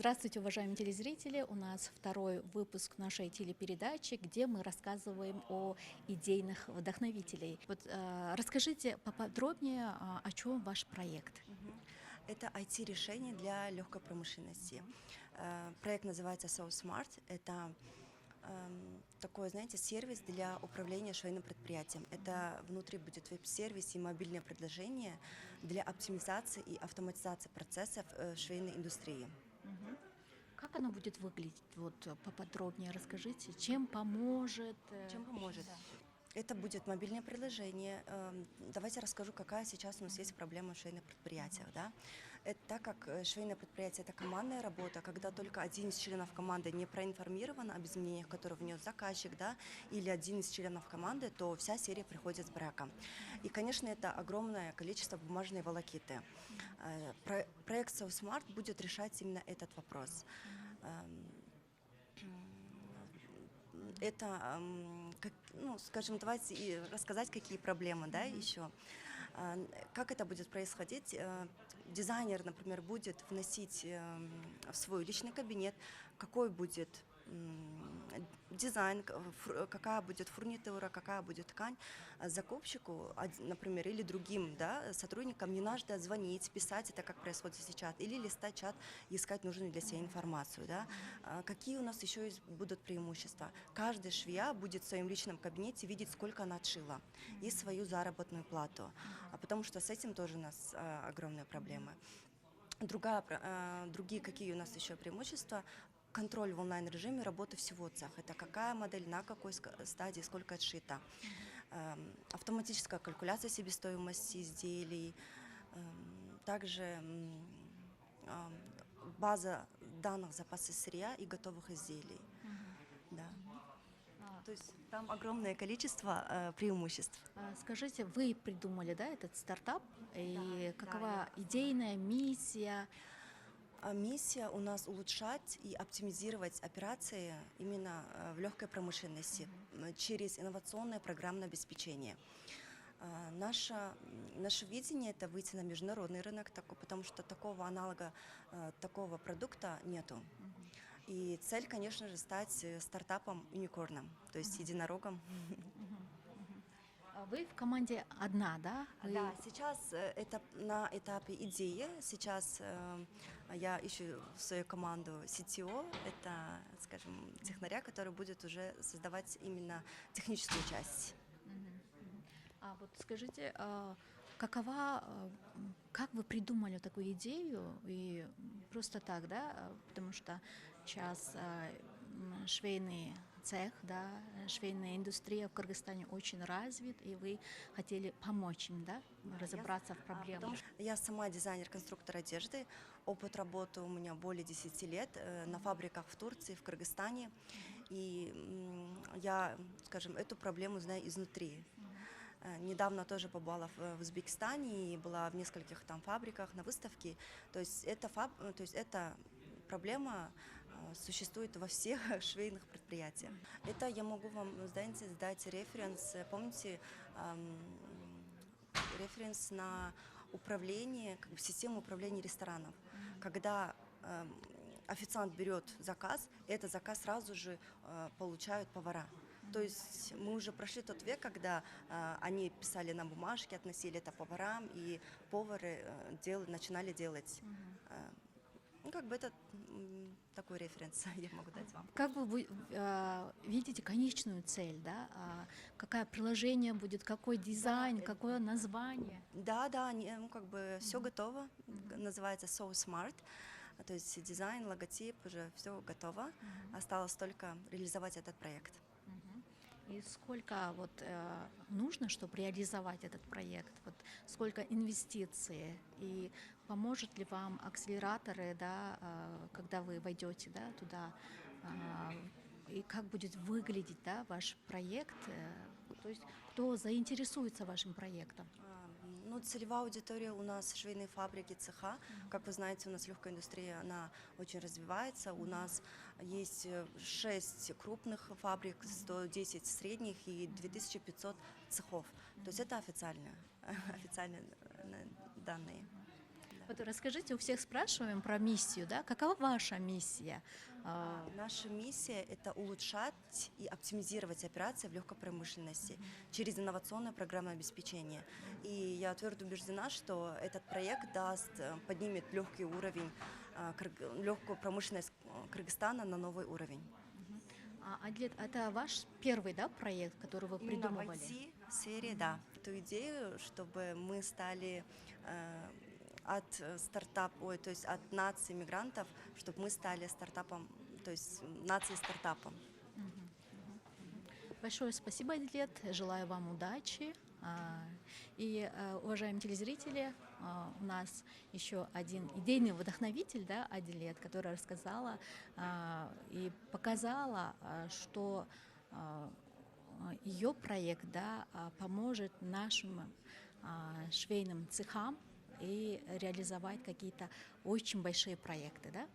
Здравствуйте, уважаемые телезрители! У нас второй выпуск нашей телепередачи, где мы рассказываем о идейных вдохновителей. Расскажите поподробнее, о чем ваш проект. Это IT-решение для легкой промышленности. Проект называется So Smart. Это такой, знаете, сервис для управления швейным предприятием. Это внутри будет веб-сервис и мобильное предложение для оптимизации и автоматизации процессов швейной индустрии. Как оно будет выглядеть? Поподробнее расскажите, чем поможет. Чем поможет? Да. Это будет мобильное приложение. Давайте расскажу, какая сейчас у нас есть проблема в швейных предприятиях. Да? Это так как швейное предприятие – это командная работа, когда только один из членов команды не проинформирован об изменениях, которые внес заказчик, да, или один из членов команды, то вся серия приходит с браком. И, конечно, это огромное количество бумажной волокиты. Проект So Smart будет решать именно этот вопрос. Это, скажем, давайте и рассказать, какие проблемы, да, еще. Как это будет происходить? Дизайнер, например, будет вносить в свой личный кабинет, какой будет дизайн, какая будет фурнитура, какая будет ткань. Закупщику, например, или другим, да, сотрудникам не надо звонить, писать это, как происходит сейчас, или листать чат, искать нужную для себя информацию. Да. Какие у нас еще будут преимущества? Каждая швея будет в своем личном кабинете видеть, сколько она отшила, и свою заработную плату, потому что с этим тоже у нас огромные проблемы. Другие какие у нас еще преимущества? Контроль в онлайн-режиме работы всего цеха. Это какая модель, на какой стадии, сколько отшито. Автоматическая калькуляция себестоимости изделий. Также база данных запаса сырья и готовых изделий. Да. То есть там огромное количество преимуществ. Скажите, вы придумали, да, этот стартап? И Да, какова идейная миссия? Миссия у нас улучшать и оптимизировать операции именно в легкой промышленности через инновационное программное обеспечение. Наше видение – это выйти на международный рынок, потому что такого аналога, такого продукта нету. И цель, конечно же, стать стартапом-юникорном, то есть единорогом. Вы в команде одна, да? Да, сейчас это на этапе идеи. Сейчас я ищу в свою команду CTO, это, скажем, технаря, который будет уже создавать именно техническую часть. Скажите, как вы придумали такую идею? И просто так, да? Потому что сейчас швейный цех, да, швейная индустрия в Кыргызстане очень развит, и вы хотели помочь им, да, разобраться в проблемах. Я сама дизайнер-конструктор одежды. Опыт работы у меня более 10 лет на фабриках в Турции, в Кыргызстане. И я, скажем, эту проблему знаю изнутри. Недавно тоже побывала в Узбекистане и была в нескольких там фабриках на выставке. То есть эта проблема существует во всех швейных предприятиях. Это я могу вам, знаете, сдать референс. Помните, референс на управление, как бы систему управления ресторанов. Когда официант берет заказ, этот заказ сразу же получают повара. То есть мы уже прошли тот век, когда они писали на бумажке, относили это поварам, и повары начинали делать. Как бы это такой референс я могу дать вам. Как вы видите конечную цель, да? Какое приложение будет, какой дизайн, какое название? Да, как бы все готово. Называется So Smart. То есть дизайн, логотип, уже все готово. Осталось только реализовать этот проект. И сколько нужно, чтобы реализовать этот проект? Сколько инвестиций? И поможет ли вам акселераторы, да, когда вы войдете, да, туда? И как будет выглядеть, да, ваш проект? То есть кто заинтересуется вашим проектом? Целевая аудитория у нас швейные фабрики, цеха. Как вы знаете, у нас легкая индустрия, она очень развивается. У нас есть 6 крупных фабрик, 110 средних и 2500 цехов. То есть это официальные данные. Вот расскажите, у всех спрашиваем про миссию, да? Какова ваша миссия? Наша миссия – это улучшать и оптимизировать операции в легкой промышленности через инновационное программное обеспечение. И я твердо убеждена, что этот проект поднимет легкий уровень, легкую промышленность Кыргызстана на новый уровень. Адлет, это ваш первый, да, проект, который вы Именно в придумывали? IT-сфере, да, ту идею, чтобы мы стали то есть от нации мигрантов, чтобы мы стали стартапом, то есть нацией стартапом. Большое спасибо, Адлет. Желаю вам удачи. И, уважаемые телезрители, у нас еще один идейный вдохновитель, да, Адлет, которая рассказала и показала, что ее проект, да, поможет нашим швейным цехам и реализовать какие-то очень большие проекты, да.